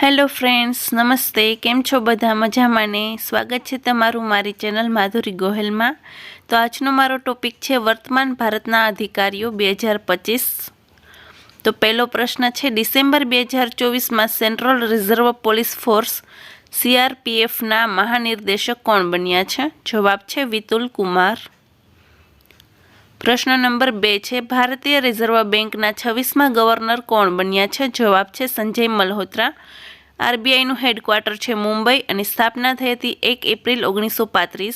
Hello friends, નમસ્તે. કેમ છો બધા? મજામાં ને? સ્વાગત છે તમારું મારી ચેનલ માધુરી ગોહેલમાં. તો આજનો મારો ટોપિક છે વર્તમાન ભારતના અધિકારીઓ 2025. તો પહેલો પ્રશ્ન છે, ડિસેમ્બર 2024માં સેન્ટ્રલ રિઝર્વ પોલીસ ફોર્સ CRPFના મહાનિર્દેશક કોણ બન્યા છે? જવાબ છે વિતુલ કુમાર. પ્રશ્ન નંબર 2 છે, ભારતીય રિઝર્વ બેંકના 26મા ગવર્નર કોણ બન્યા છે? જવાબ છે સંજય મલ્હોત્રા. આરબીઆઈનું હેડક્વાર્ટર છે મુંબઈ અને સ્થાપના થઈ હતી 1 એપ્રિલ 1935.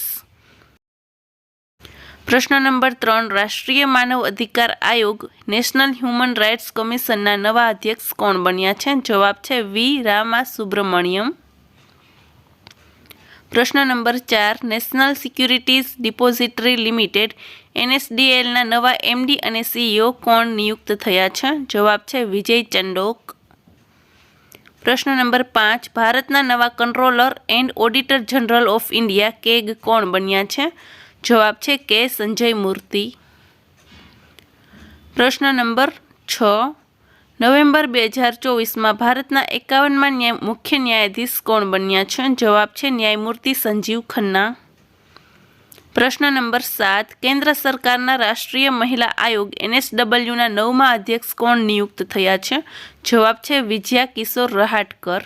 પ્રશ્ન નંબર 3, રાષ્ટ્રીય માનવ અધિકાર આયોગ નેશનલ હ્યુમન રાઇટ્સ કમિશનના નવા અધ્યક્ષ કોણ બન્યા છે? જવાબ છે વી રામા સુબ્રમણ્યમ. પ્રશ્ન number 4, national securities depository limited NSDLના નવા MD અને CEO કોણ નિયુક્ત થયા છે? જવાબ છે વિજય ચંડોક. પ્રશ્ન નંબર 5, ભારતના નવા controller and auditor general of India CAG કોણ બન્યા છે? જવાબ છે કે સંજય મૂર્તિ. પ્રશ્ન નંબર 6, નવેમ્બર 2024માં ભારતના 51મા મુખ્ય ન્યાયાધીશ કોણ બન્યા છે? જવાબ છે ન્યાયમૂર્તિ સંજીવ ખન્ના. પ્રશ્ન નંબર 7, કેન્દ્ર સરકારના રાષ્ટ્રીય મહિલા આયોગ NSWના 9મા અધ્યક્ષ કોણ નિયુક્ત થયા છે? જવાબ છે વિજયા કિશોર રહાટકર.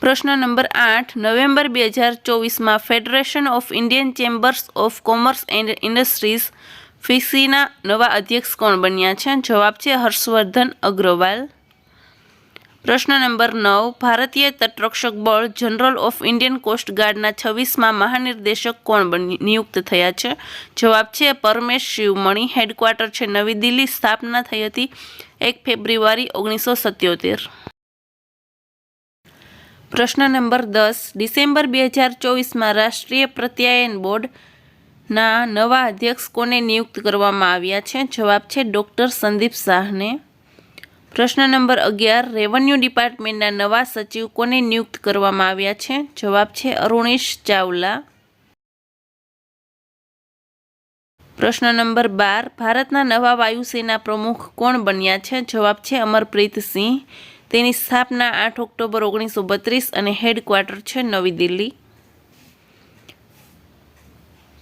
પ્રશ્ન નંબર 8, નવેમ્બર 2024માં federation of Indian chambers of commerce and industries FICCીના નવા અધ્યક્ષ કોણ બન્યા છે? જવાબ છે હર્ષવર્ધન અગ્રવાલ. પ્રશ્ન નંબર 9, ભારતીય તટરક્ષક બળ જનરલ ઓફ ઇન્ડિયન કોસ્ટગાર્ડના 26મા મહાનિર્દેશક કોણ નિયુક્ત થયા છે? જવાબ છે પરમેશ શિવમણી. હેડક્વાર્ટર છે નવી દિલ્હી. સ્થાપના થઈ હતી 1 ફેબ્રુઆરી 1977. પ્રશ્ન નંબર 10, ડિસેમ્બર 2024માં રાષ્ટ્રીય પ્રત્યાયન બોર્ડના નવા અધ્યક્ષ કોને નિયુક્ત કરવામાં આવ્યા છે? જવાબ છે ડૉક્ટર સંદીપ શાહને. પ્રશ્ન નંબર 11, રેવન્યુ ડિપાર્ટમેન્ટના નવા સચિવ કોને નિયુક્ત કરવામાં આવ્યા છે? જવાબ છે અરુણેશ ચાવલા. પ્રશ્ન નંબર 12, ભારતના નવા વાયુસેના પ્રમુખ કોણ બન્યા છે? જવાબ છે અમરપ્રીત સિંહ. તેની સ્થાપના 8 ઓક્ટોબર 1932 અને હેડક્વાર્ટર છે નવી દિલ્હી.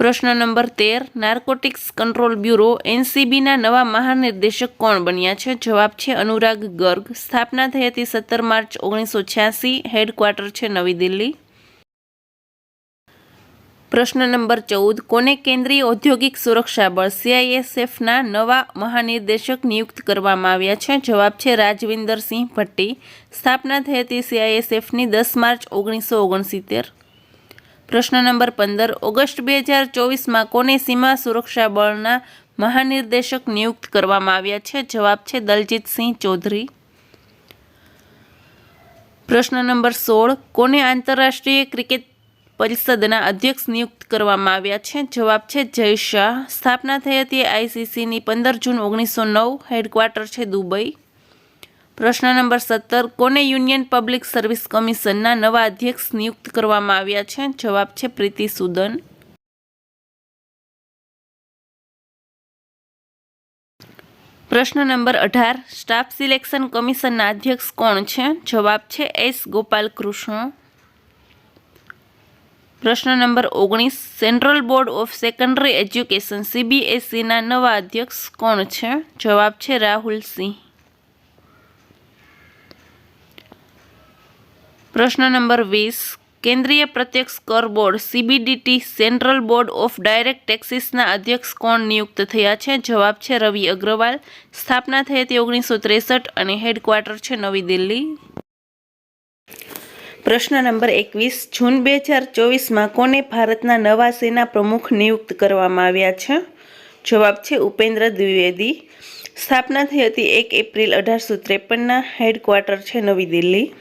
પ્રશ્ન નંબર 13, નાર્કોટિક્સ કંટ્રોલ બ્યુરો NCBના નવા મહાનિર્દેશક કોણ બન્યા છે? જવાબ છે અનુરાગ ગર્ગ. સ્થાપના થઈ હતી 17 માર્ચ 1986. હેડક્વાર્ટર છે નવી દિલ્હી. પ્રશ્ન નંબર 14, કોને કેન્દ્રીય ઔદ્યોગિક સુરક્ષા બળ CISFના નવા મહાનિર્દેશક નિયુક્ત કરવામાં આવ્યા છે? જવાબ છે રાજવિન્દર સિંહ ભટ્ટી. સ્થાપના થઈ હતી CISFની 10 માર્ચ 1969. પ્રશ્ન નંબર 15, ઓગસ્ટ 2024માં કોને સીમા સુરક્ષા બળના મહાનિર્દેશક નિયુક્ત કરવામાં આવ્યા છે? જવાબ છે દલજીતસિંહ ચૌધરી. પ્રશ્ન નંબર 16, કોને આંતરરાષ્ટ્રીય ક્રિકેટ પરિષદના અધ્યક્ષ નિયુક્ત કરવામાં આવ્યા છે? જવાબ છે જય શાહ. સ્થાપના થઈ હતી ICCની 15 જૂન 1909. હેડક્વાર્ટર છે દુબઈ. પ્રશ્ન નંબર 17, કોને યુનિયન પબ્લિક સર્વિસ કમિશનના નવા અધ્યક્ષ નિયુક્ત કરવામાં આવ્યા છે? જવાબ છે પ્રીતિ સુદન. પ્રશ્ન નંબર 18, સ્ટાફ સિલેક્શન કમિશનના અધ્યક્ષ કોણ છે? જવાબ છે S. ગોપાલકૃષ્ણ. પ્રશ્ન number 19, central board of secondary education CBSEના નવા અધ્યક્ષ કોણ છે? જવાબ છે રાહુલ સિંહ. પ્રશ્ન નંબર 20, કેન્દ્રીય પ્રત્યક્ષ કર board CBDT central board of direct ટેક્સીસના અધ્યક્ષ કોણ નિયુક્ત થયા છે? જવાબ છે રવિ અગ્રવાલ. સ્થાપના થઈ હતી 1963 અને હેડક્વાર્ટર છે નવી દિલ્હી. પ્રશ્ન નંબર 21, જૂન 2024માં કોને ભારતના નવા સેના પ્રમુખ નિયુક્ત કરવામાં આવ્યા છે? જવાબ છે ઉપેન્દ્ર દ્વિવેદી. સ્થાપના થઈ હતી 1 એપ્રિલ 1853. હેડક્વાર્ટર છે નવી દિલ્હી.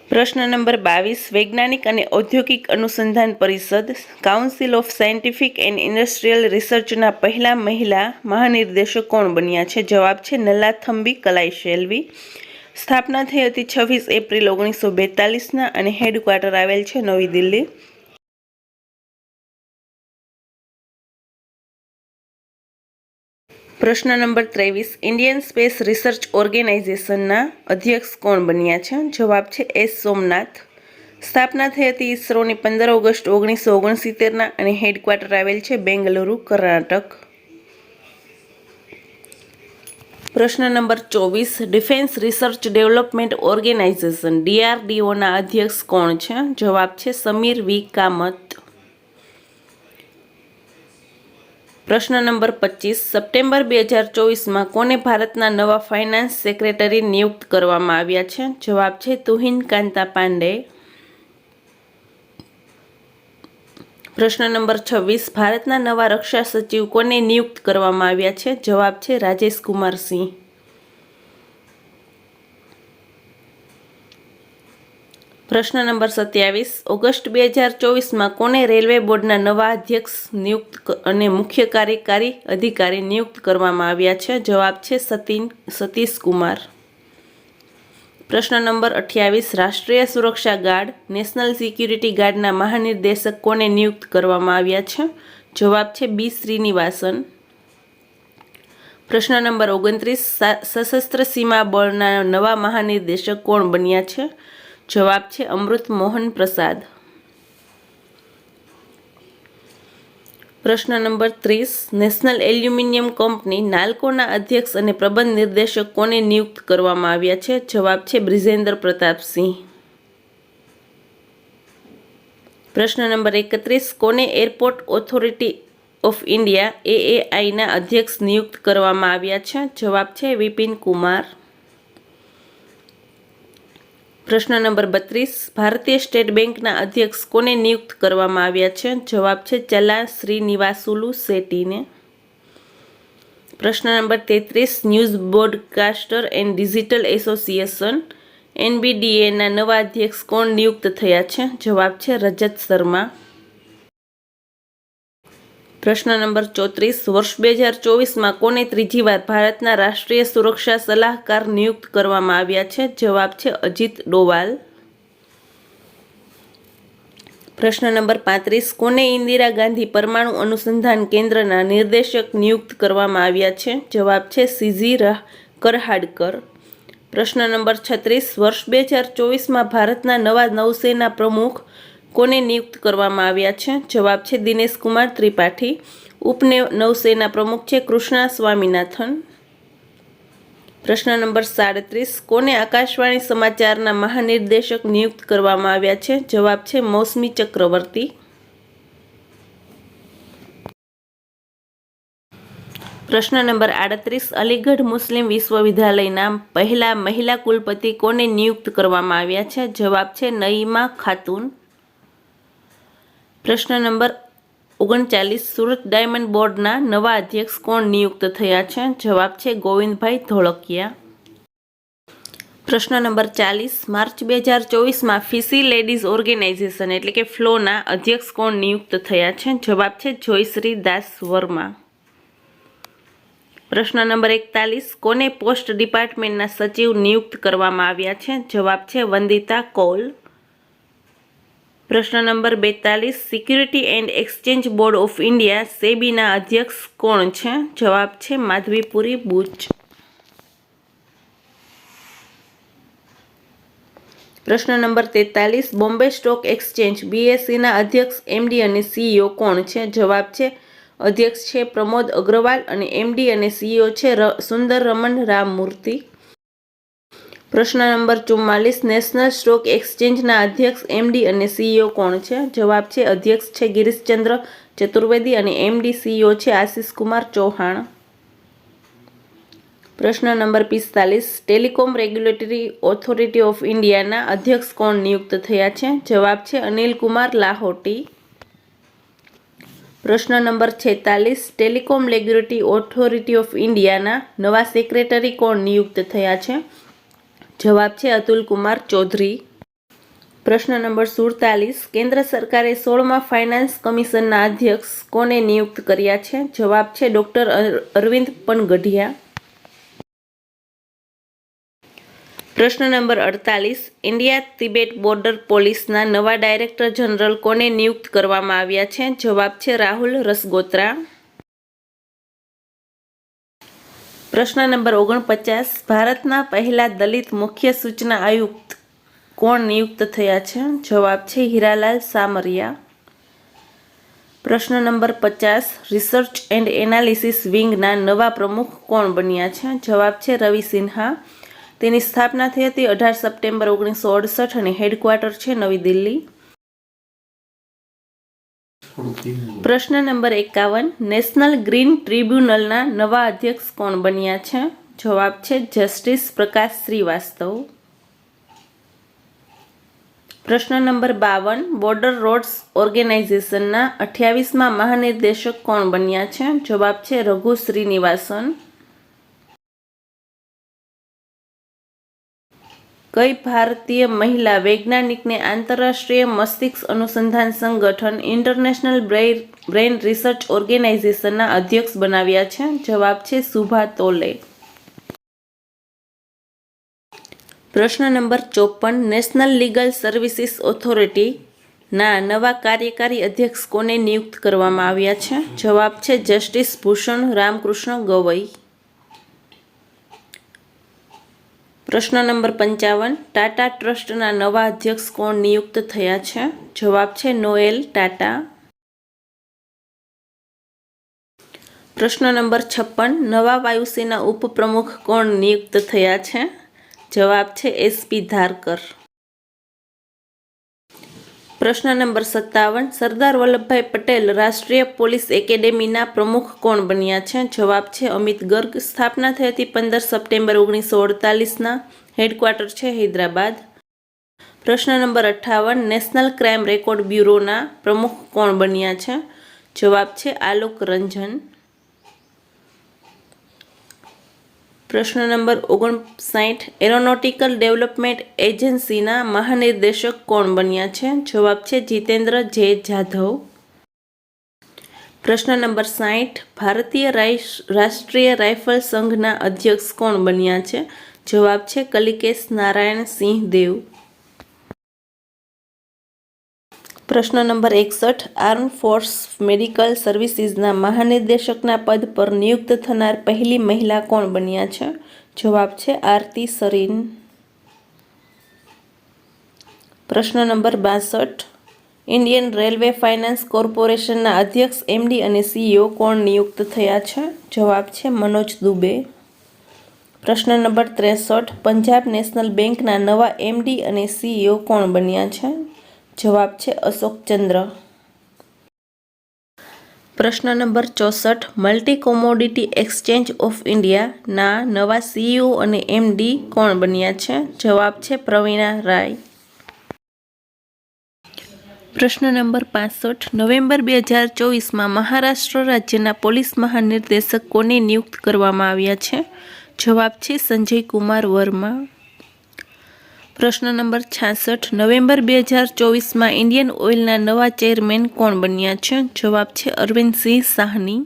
પ્રશ્ન નંબર 22, વૈજ્ઞાનિક અને ઔદ્યોગિક અનુસંધાન પરિષદ council of scientific and industrial રિસર્ચના પહેલા મહિલા મહાનિર્દેશક કોણ બન્યા છે? જવાબ છે નલ્લાથમ્બી કલાઈ-શેલ્વી. સ્થાપના થઈ હતી 26 એપ્રિલ 1942 અને હેડક્વાર્ટર આવેલ છે નવી દિલ્હી. પ્રશ્ન નંબર 23, ઇન્ડિયન સ્પેસ રિસર્ચ ઓર્ગેનાઇઝેશનના અધ્યક્ષ કોણ બન્યા છે? જવાબ છે એસ સોમનાથ. સ્થાપના થઈ હતી ઇસરોની 15 ઓગસ્ટ 1969ના અને હેડક્વાર્ટર આવેલ છે બેંગલુરુ, કર્ણાટક. પ્રશ્ન number 24, defence research development organisation DRDOના અધ્યક્ષ કોણ છે? જવાબ છે સમીર વી કામત. પ્રશ્ન નંબર 25, સપ્ટેમ્બર 2024માં કોને ભારતના નવા ફાઇનાન્સ સેક્રેટરી નિયુક્ત કરવામાં આવ્યા છે? જવાબ છે તુહિન કાંતા પાંડે. પ્રશ્ન નંબર 26, ભારતના નવા રક્ષા સચિવ કોને નિયુક્ત કરવામાં આવ્યા છે? જવાબ છે રાજેશ કુમાર સિંહ. પ્રશ્ન નંબર 27, ઓગસ્ટ 2024માં કોને રેલવે બોર્ડના નવા અધ્યક્ષ નિયુક્ત અને મુખ્ય કાર્યકારી અધિકારી નિયુક્ત કરવામાં આવ્યા છે? જવાબ છે સતીશ કુમાર. પ્રશ્ન નંબર 28, રાષ્ટ્રીય સુરક્ષા ગાર્ડ નેશનલ સિક્યુરિટી ગાર્ડના મહાનિર્દેશક કોને નિયુક્ત કરવામાં આવ્યા છે? જવાબ છે બી શ્રીનિવાસન. પ્રશ્ન નંબર 29, સશસ્ત્ર સીમા બળના નવા મહાનિર્દેશક કોણ બન્યા છે? જવાબ છે અમૃત મોહન પ્રસાદ. પ્રશ્ન નંબર 30, નેશનલ એલ્યુમિનિયમ કંપની નાલ્કોના અધ્યક્ષ અને પ્રબંધ નિર્દેશક કોને નિયુક્ત કરવામાં આવ્યા છે? જવાબ છે બ્રિજેન્દ્ર પ્રતાપસિંહ. પ્રશ્ન નંબર 31, કોને એરપોર્ટ ઓથોરિટી ઓફ ઇન્ડિયા AAIના અધ્યક્ષ નિયુક્ત કરવામાં આવ્યા છે? જવાબ છે વિપિન કુમાર. પ્રશ્ન નંબર 32, ભારતીય સ્ટેટ બેંકના અધ્યક્ષ કોને નિયુક્ત કરવામાં આવ્યા છે? જવાબ છે ચલા શ્રીનિવાસુલુ શેટ્ટીને. પ્રશ્ન number 33, news broadcaster and digital association NBDAના નવા અધ્યક્ષ કોણ નિયુક્ત થયા છે? જવાબ છે રજત શર્મા. પ્રશ્ન નંબર 34, વર્ષ 2024માં કોને ત્રીજી વાર ભારતના રાષ્ટ્રીય સુરક્ષા સલાહકાર નિયુક્ત કરવામાં આવ્યા છે? જવાબ છે અજીત ડોવાલ. પ્રશ્ન નંબર 35, કોને ઇન્દિરા ગાંધી પરમાણુ અનુસંધાન કેન્દ્રના નિર્દેશક નિયુક્ત કરવામાં આવ્યા છે? જવાબ છે CG કરહાડકર. પ્રશ્ન નંબર 36, વર્ષ 2024માં ભારતના નવા નૌસેના પ્રમુખ કોને નિયુક્ત કરવામાં આવ્યા છે? જવાબ છે દિનેશ કુમાર ત્રિપાઠી. ઉપનૌસેના પ્રમુખ છે કૃષ્ણા સ્વામીનાથન. પ્રશ્ન નંબર 37, કોને આકાશવાણી સમાચારના મહાનિર્દેશક નિયુક્ત કરવામાં આવ્યા છે? જવાબ છે મૌસમી ચક્રવર્તી. પ્રશ્ન નંબર 38, અલીગઢ મુસ્લિમ વિશ્વવિદ્યાલયના પહેલા મહિલા કુલપતિ કોને નિયુક્ત કરવામાં આવ્યા છે? જવાબ છે નઈમા ખાતુન. પ્રશ્ન નંબર 39, સુરત ડાયમંડ બોર્ડના નવા અધ્યક્ષ કોણ નિયુક્ત થયા છે? જવાબ છે ગોવિંદભાઈ ધોળકિયા. પ્રશ્ન નંબર 40, માર્ચ 2024માં ફિશી લેડીઝ ઓર્ગેનાઇઝેશન એટલે કે ફ્લોના અધ્યક્ષ કોણ નિયુક્ત થયા છે? જવાબ છે જોયશ્રી દાસ વર્મા. પ્રશ્ન નંબર 41, કોને પોસ્ટ ડિપાર્ટમેન્ટના સચિવ નિયુક્ત કરવામાં આવ્યા છે? જવાબ છે વંદિતા કૌલ. પ્રશ્ન number 42, security and exchange board of India સેબીના અધ્યક્ષ કોણ છે? જવાબ છે માધવીપુરી બુચ. પ્રશ્ન નંબર 43, બોમ્બે સ્ટોક એક્સચેન્જ BSEના અધ્યક્ષ MD અને CEO કોણ છે? જવાબ છે અધ્યક્ષ છે પ્રમોદ અગ્રવાલ અને MD અને CEO છે સુંદર રમન રામમૂર્તિ. પ્રશ્ન નંબર 44, નેશનલ સ્ટોક એક્સચેન્જના અધ્યક્ષ MD અને CEO કોણ છે? જવાબ છે અધ્યક્ષ છે ગિરીશચંદ્ર ચતુર્વેદી અને MD CEO છે આશિષ કુમાર ચૌહાણ. પ્રશ્ન number 45, telecom regulatory authority of ઇન્ડિયાના અધ્યક્ષ કોણ નિયુક્ત થયા છે? જવાબ છે અનિલ કુમાર લાહોટી. પ્રશ્ન number 46, telecom regulatory authority of ઇન્ડિયાના નવા સેક્રેટરી કોણ નિયુક્ત થયા છે? જવાબ છે અતુલ કુમાર ચૌધરી. પ્રશ્ન નંબર 47, કેન્દ્ર સરકારે 16મા ફાઇનાન્સ કમિશનના અધ્યક્ષ કોને નિયુક્ત કર્યા છે? જવાબ છે ડોક્ટર અરવિંદ પનગઢિયા. પ્રશ્ન નંબર 48, ઇન્ડિયા તિબેટ બોર્ડર પોલીસના નવા ડાયરેક્ટર જનરલ કોને નિયુક્ત કરવામાં આવ્યા છે? જવાબ છે રાહુલ રસગોત્રા. પ્રશ્ન નંબર 49, ભારતના પહેલા દલિત મુખ્ય સૂચના આયુક્ત કોણ નિયુક્ત થયા છે? જવાબ છે હીરાલાલ સામરિયા. પ્રશ્ન નંબર 50, રિસર્ચ એન્ડ એનાલિસિસ વિંગના નવા પ્રમુખ કોણ બન્યા છે? જવાબ છે રવિ સિન્હા. તેની સ્થાપના થઈ હતી 18 સપ્ટેમ્બર 1968 અને હેડક્વાર્ટર છે નવી દિલ્હી. પ્રશ્ન નંબર 51, નેશનલ ગ્રીન ટ્રિબ્યુનલના નવા અધ્યક્ષ કોણ બન્યા છે? જવાબ છે જસ્ટિસ પ્રકાશ શ્રીવાસ્તવ. પ્રશ્ન નંબર 52, બોર્ડર રોડ્સ ઓર્ગેનાઇઝેશનના 28મા મહાનિર્દેશક કોણ બન્યા છે? જવાબ છે રઘુ શ્રીનિવાસન. કઈ ભારતીય મહિલા વૈજ્ઞાનિકને આંતરરાષ્ટ્રીય મસ્તિષ્ક અનુસંધાન સંગઠન ઇન્ટરનેશનલ બ્રેઇન રિસર્ચ ઓર્ગેનાઇઝેશનના અધ્યક્ષ બનાવ્યા છે? જવાબ છે સુભા તોલે. પ્રશ્ન નંબર 54, નેશનલ લીગલ સર્વિસીસ ઓથોરિટીના નવા કાર્યકારી અધ્યક્ષ કોને નિયુક્ત કરવામાં આવ્યા છે? જવાબ છે જસ્ટિસ ભૂષણ રામકૃષ્ણ ગવઈ. પ્રશ્ન નંબર 55, ટાટા ટ્રસ્ટના નવા અધ્યક્ષ કોણ નિયુક્ત થયા છે? જવાબ છે નોએલ ટાટા. પ્રશ્ન નંબર 56, નવા વાયુસેના ઉપપ્રમુખ કોણ નિયુક્ત થયા છે? જવાબ છે એસપી ધારકર. પ્રશ્ન નંબર 57, સરદાર વલ્લભભાઈ પટેલ રાષ્ટ્રીય પોલીસ એકેડેમીના પ્રમુખ કોણ બન્યા છે? જવાબ છે અમિત ગર્ગ. સ્થાપના થઈ હતી 15 સપ્ટેમ્બર 1948ના. હેડક્વાર્ટર છે હૈદરાબાદ. પ્રશ્ન નંબર 58, નેશનલ ક્રાઇમ રેકોર્ડ બ્યુરોના પ્રમુખ કોણ બન્યા છે? જવાબ છે આલોક રંજન. પ્રશ્ન નંબર 59, એરોનોટિકલ ડેવલપમેન્ટ એજન્સીના મહાનિર્દેશક કોણ બન્યા છે? જવાબ છે જીતેન્દ્ર જે જાધવ. પ્રશ્ન નંબર 60, ભારતીય રાષ્ટ્રીય રાઇફલ સંઘના અધ્યક્ષ કોણ બન્યા છે? જવાબ છે કલિકેશ નારાયણ સિંહ દેવ. પ્રશ્ન નંબર 61, આર્મ ફોર્સ મેડિકલ સર્વિસીસના મહાનિર્દેશકના પદ પર નિયુક્ત થનાર પહેલી મહિલા કોણ બન્યા છે? જવાબ છે આરતી સરીન. પ્રશ્ન નંબર 62, ઇન્ડિયન રેલવે ફાઇનાન્સ કોર્પોરેશનના અધ્યક્ષ એમડી અને સીઈઓ કોણ નિયુક્ત થયા છે? જવાબ છે મનોજ દુબે. પ્રશ્ન નંબર 63, પંજાબ નેશનલ બેંકના નવા એમડી અને સીઈઓ કોણ બન્યા છે? જવાબ છે અશોક ચંદ્ર. પ્રશ્ન number 64, multi commodity exchange of ઇન્ડિયાના નવા સીઈઓ અને એમડી કોણ બન્યા છે? જવાબ છે પ્રવીણા રાય. પ્રશ્ન નંબર 65, નવેમ્બર 2024માં મહારાષ્ટ્ર રાજ્યના પોલીસ મહાનિર્દેશક કોને નિયુક્ત કરવામાં આવ્યા છે? જવાબ છે સંજય કુમાર વર્મા. પ્રશ્ન નંબર 66, નવેમ્બર 2024માં ઇન્ડિયન ઓઇલના નવા ચેરમેન કોણ બન્યા છે? જવાબ છે અરવિંદસિંહ સાહની.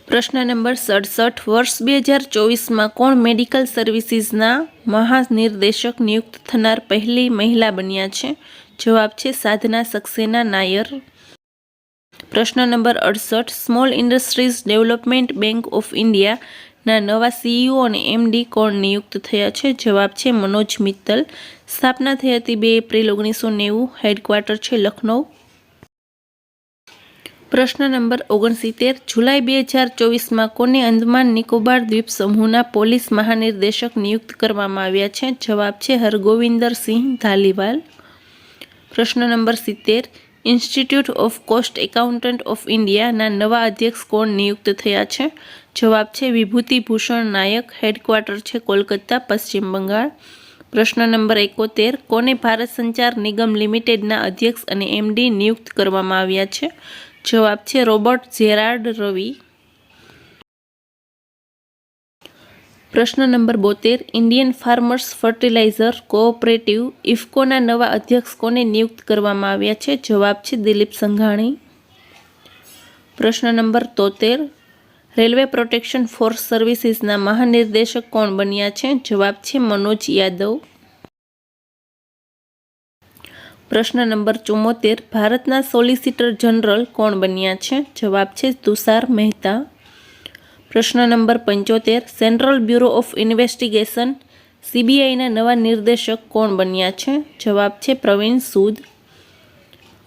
પ્રશ્ન નંબર 67, વર્ષ 2024માં કોણ મેડિકલ સર્વિસીસના મહાનિર્દેશક નિયુક્ત થનાર પહેલી મહિલા બન્યા છે? જવાબ છે સાધના સક્સેના નાયર. પ્રશ્ન number 68, small industries development bank of ઇન્ડિયાના નવા સીઈઓ અને એમડી કોણ નિયુક્ત થયા છે? જવાબ છે મનોજ મિત્તલ. સ્થાપના થઈ હતી 2 એપ્રિલ 1990. હેડક્વાર્ટર છે લખનૌ. પ્રશ્ન નંબર 69, જુલાઈ 2024માં કોને અંદમાન નિકોબાર દ્વીપ સમૂહના પોલીસ મહાનિર્દેશક નિયુક્ત કરવામાં આવ્યા છે? જવાબ છે હરગોવિંદર સિંહ ધાલીવાલ. પ્રશ્ન number 70, institute of cost accountant of ઇન્ડિયાના નવા અધ્યક્ષ કોણ નિયુક્ત થયા છે? જવાબ છે વિભૂતિ ભૂષણ નાયક. હેડક્વાર્ટર છે કોલકાતા, પશ્ચિમ બંગાળ. પ્રશ્ન નંબર 71, કોને ભારત સંચાર નિગમ લિમિટેડના અધ્યક્ષ અને એમડી નિયુક્ત કરવામાં આવ્યા છે? જવાબ છે રોબર્ટ જેરાર્ડ રવિ. પ્રશ્ન number 72, Indian farmers fertiliser cooperative ઇફકોના નવા અધ્યક્ષ કોને નિયુક્ત કરવામાં આવ્યા છે? જવાબ છે દિલીપ સંઘાણી. પ્રશ્ન નંબર 73, રેલવે પ્રોટેક્શન ફોર્સ સર્વિસીસના મહાનિર્દેશક કોણ બન્યા છે? જવાબ છે મનોજ યાદવ. પ્રશ્ન નંબર 74, ભારતના સોલિસિટર જનરલ કોણ બન્યા છે? જવાબ છે તુષાર મહેતા. પ્રશ્ન number 75, central bureau of investigation CBIના નવા નિર્દેશક કોણ બન્યા છે? જવાબ છે પ્રવીણ સૂદ.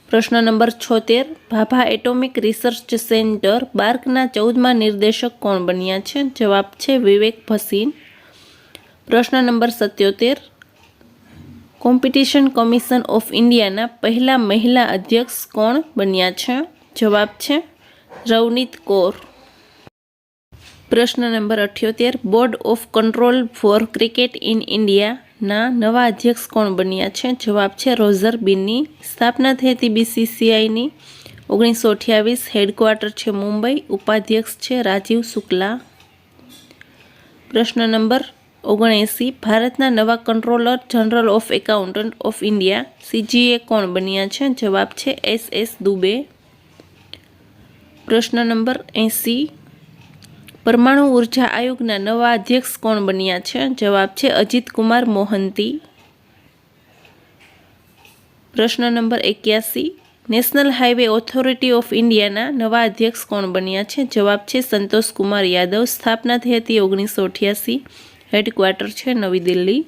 પ્રશ્ન number 76, Bhabha atomic research centre બાર્કના 14મા નિર્દેશક કોણ બન્યા છે? જવાબ છે વિવેક ભસીન. પ્રશ્ન નંબર 77, કોમ્પિટિશન કમિશન ઓફ ઇન્ડિયાના પહેલા મહિલા અધ્યક્ષ કોણ બન્યા છે? જવાબ છે રવનીત કૌર. પ્રશ્ન number 78, board of control for cricket in ઇન્ડિયાના નવા અધ્યક્ષ કોણ બન્યા છે? જવાબ છે રોઝર બિન્ની. સ્થાપના થઈ હતી BCCIની 1928. હેડક્વાર્ટર છે મુંબઈ. ઉપાધ્યક્ષ છે રાજીવ શુક્લા. પ્રશ્ન નંબર 79, ભારતના નવા controller general of accountant of India CGA કોણ બન્યા છે? જવાબ છે SS દુબે. પ્રશ્ન નંબર 80, પરમાણુ ઉર્જા આયોગના નવા અધ્યક્ષ કોણ બન્યા છે? જવાબ છે અજીત કુમાર મોહંતી. પ્રશ્ન number 81, national highway authority of ઇન્ડિયાના નવા અધ્યક્ષ કોણ બન્યા છે? જવાબ છે સંતોષ કુમાર યાદવ. સ્થાપના થઈ હતી 1988. હેડક્વાર્ટર છે નવી દિલ્હી.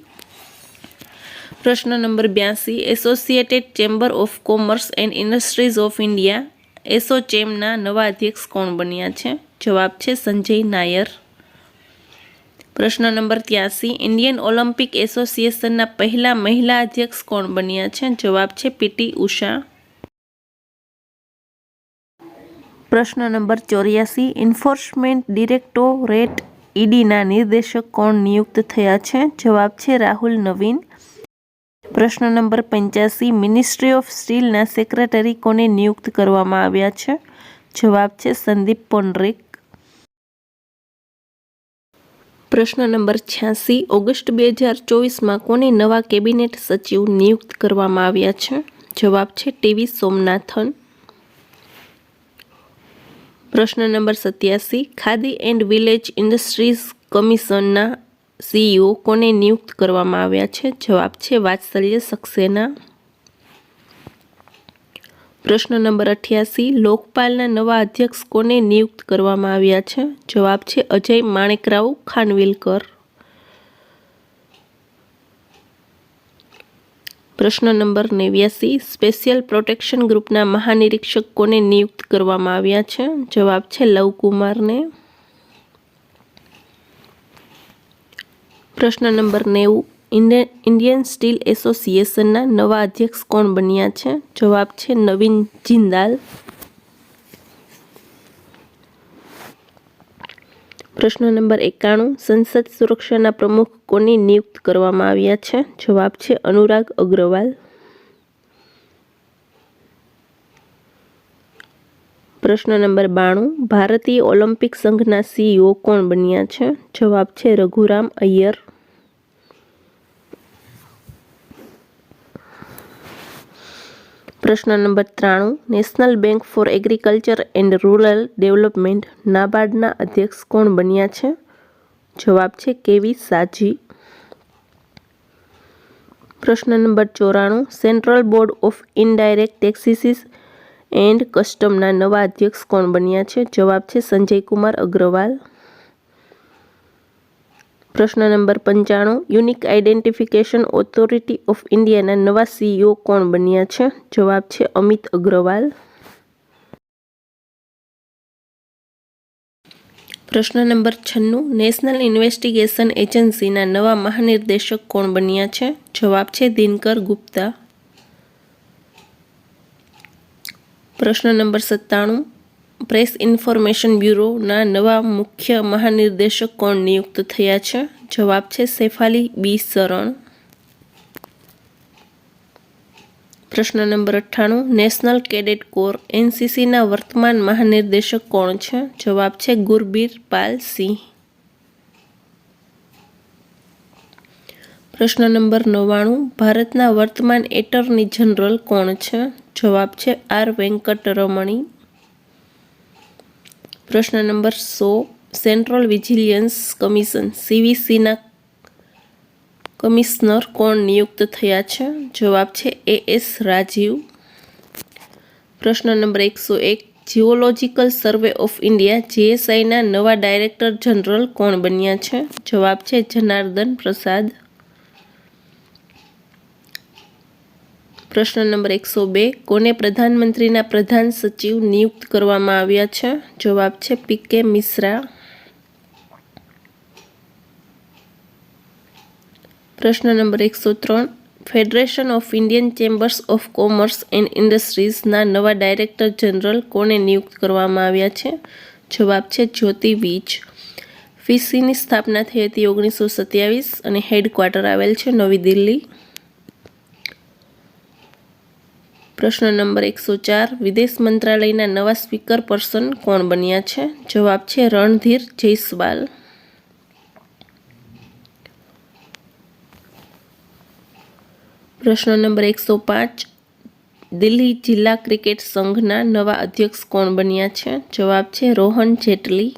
પ્રશ્ન number 82, associated chamber of commerce and industries of India એસોચેમના નવા અધ્યક્ષ કોણ બન્યા છે? જવાબ છે સંજય નાયર. પ્રશ્ન નંબર 83, ઇન્ડિયન ઓલિમ્પિક એસોસિએશનના પહેલા મહિલા અધ્યક્ષ કોણ બન્યા છે? જવાબ છે PT ઉષા. પ્રશ્ન નંબર 84, એન્ફોર્સમેન્ટ ડિરેક્ટોરેટ EDના નિર્દેશક કોણ નિયુક્ત થયા છે? જવાબ છે રાહુલ નવીન. પ્રશ્ન નંબર 85, મિનિસ્ટ્રી ઓફ સ્ટીલના સેક્રેટરી કોને નિયુક્ત કરવામાં આવ્યા છે? જવાબ છે સંદીપ પોંડરીક. પ્રશ્ન નંબર 86, ઓગસ્ટ 2024માં કોને નવા કેબિનેટ સચિવ નિયુક્ત કરવામાં આવ્યા છે? જવાબ છે TV સોમનાથન. પ્રશ્ન number 87, Khadi and village industries કમિશનના CEO કોને નિયુક્ત કરવામાં આવ્યા છે? જવાબ છે વાત્સલ્ય સક્સેના. પ્રશ્ન નંબર 88, લોકપાલના નવા અધ્યક્ષ કોને નિયુક્ત કરવામાં આવ્યા છે? જવાબ છે અજય માણેકરાવ ખાનવિલકર. પ્રશ્ન નંબર 89, સ્પેશિયલ પ્રોટેક્શન ગ્રુપના મહાનિરીક્ષક કોને નિયુક્ત કરવામાં આવ્યા છે? જવાબ છે લવકુમારને. પ્રશ્ન નંબર 90, ઇન્ડિયન સ્ટીલ એસોસિએશનના નવા અધ્યક્ષ કોણ બન્યા છે? જવાબ છે નવીન જિંદાલ. પ્રશ્ન નંબર 91, સંસદ સુરક્ષાના પ્રમુખ કોને નિયુક્ત કરવામાં આવ્યા છે? જવાબ છે અનુરાગ અગ્રવાલ. પ્રશ્ન નંબર 92, ભારતીય ઓલિમ્પિક સંઘના CEO કોણ બન્યા છે? જવાબ છે રઘુરામ અય્યર. પ્રશ્ન number 93, national bank for agriculture and rural development નાબાર્ડના અધ્યક્ષ કોણ બન્યા છે? જવાબ છે KV સાજી. પ્રશ્ન number 94, central board of indirect taxes and કસ્ટમના નવા અધ્યક્ષ કોણ બન્યા છે? જવાબ છે સંજય કુમાર અગ્રવાલ. પ્રશ્ન number 95, unique identification authority of ઇન્ડિયાના નવા CEO કોણ બન્યા છે? જવાબ છે અમિત અગ્રવાલ. પ્રશ્ન નંબર 96, નેશનલ ઇન્વેસ્ટિગેશન એજન્સીના નવા મહાનિર્દેશક કોણ બન્યા છે? જવાબ છે દિનકર ગુપ્તા. પ્રશ્ન નંબર 97, પ્રેસ ઇન્ફોર્મેશન બ્યુરોના નવા મુખ્ય મહાનિર્દેશક કોણ નિયુક્ત થયા છે? જવાબ છે સેફાલી B શરણ. પ્રશ્ન નંબર 98, નેશનલ કેડેટ કોર NCCના વર્તમાન મહાનિર્દેશક કોણ છે? જવાબ છે ગુરબીર પાલ સિંહ. પ્રશ્ન નંબર 99, ભારતના વર્તમાન એટર્ની જનરલ કોણ છે? જવાબ છે R વેંકટરમણી. પ્રશ્ન નંબર 100, સેન્ટ્રલ વિજિલન્સ કમિશન CVCના કમિશનર કોણ નિયુક્ત થયા છે? જવાબ છે AS રાજીવ. પ્રશ્ન number 101. Geological survey of India GSIના નવા ડાયરેક્ટર જનરલ કોણ બન્યા છે? જવાબ છે જનાર્દન પ્રસાદ. પ્રશ્ન નંબર 102. કોને પ્રધાનમંત્રીના પ્રધાન સચિવ નિયુક્ત કરવામાં આવ્યા છે? જવાબ છે PK મિશ્રા. પ્રશ્ન number 103. Federation of Indian chambers of commerce and ઇન્ડસ્ટ્રીઝના નવા ડાયરેક્ટર જનરલ કોને નિયુક્ત કરવામાં આવ્યા છે? જવાબ છે જ્યોતિ વીજ. ફિસીની સ્થાપના થઈ હતી 1927 અને હેડક્વાર્ટર આવેલ છે નવી દિલ્હી. પ્રશ્ન નંબર 104. વિદેશ મંત્રાલયના નવા સ્પીકર પર્સન કોણ બન્યા છે? જવાબ છે રણધીર જયસ્વાલ. પ્રશ્ન નંબર 105. દિલ્હી જિલ્લા ક્રિકેટ સંઘના નવા અધ્યક્ષ કોણ બન્યા છે? જવાબ છે રોહન જેટલી.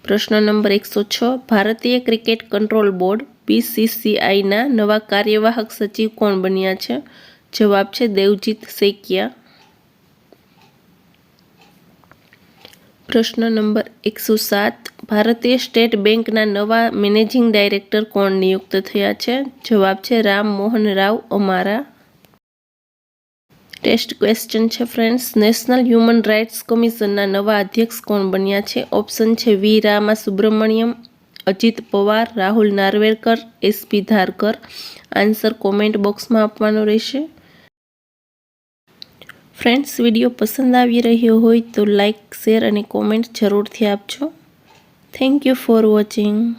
પ્રશ્ન નંબર 106. ભારતીય ક્રિકેટ કંટ્રોલ બોર્ડ BCCIના નવા કાર્યવાહક સચિવ કોણ બન્યા છે? જવાબ છે દેવજીત સૈકિયા. પ્રશ્ન નંબર 107. ભારતીય સ્ટેટ બેંકના નવા મેનેજિંગ ડાયરેક્ટર કોણ નિયુક્ત થયા છે? જવાબ છે રામ મોહન રાવ અમારા. ટેસ્ટ ક્વેશ્ચન છે ફ્રેન્ડ્સ. નેશનલ હ્યુમન રાઇટ્સ કમિશનના નવા અધ્યક્ષ કોણ બન્યા છે? ઓપ્શન છે V Rama Subramaniam, Ajit Pawar, Rahul Narwekar, SP Dharkar. Answer comment બોક્સમાં આપવાનો રહેશે. ફ્રેન્ડ્સ, વિડીયો પસંદ આવી રહ્યો હોય તો લાઇક, શેર અને કોમેન્ટ જરૂરથી આપજો. Thank you for watching.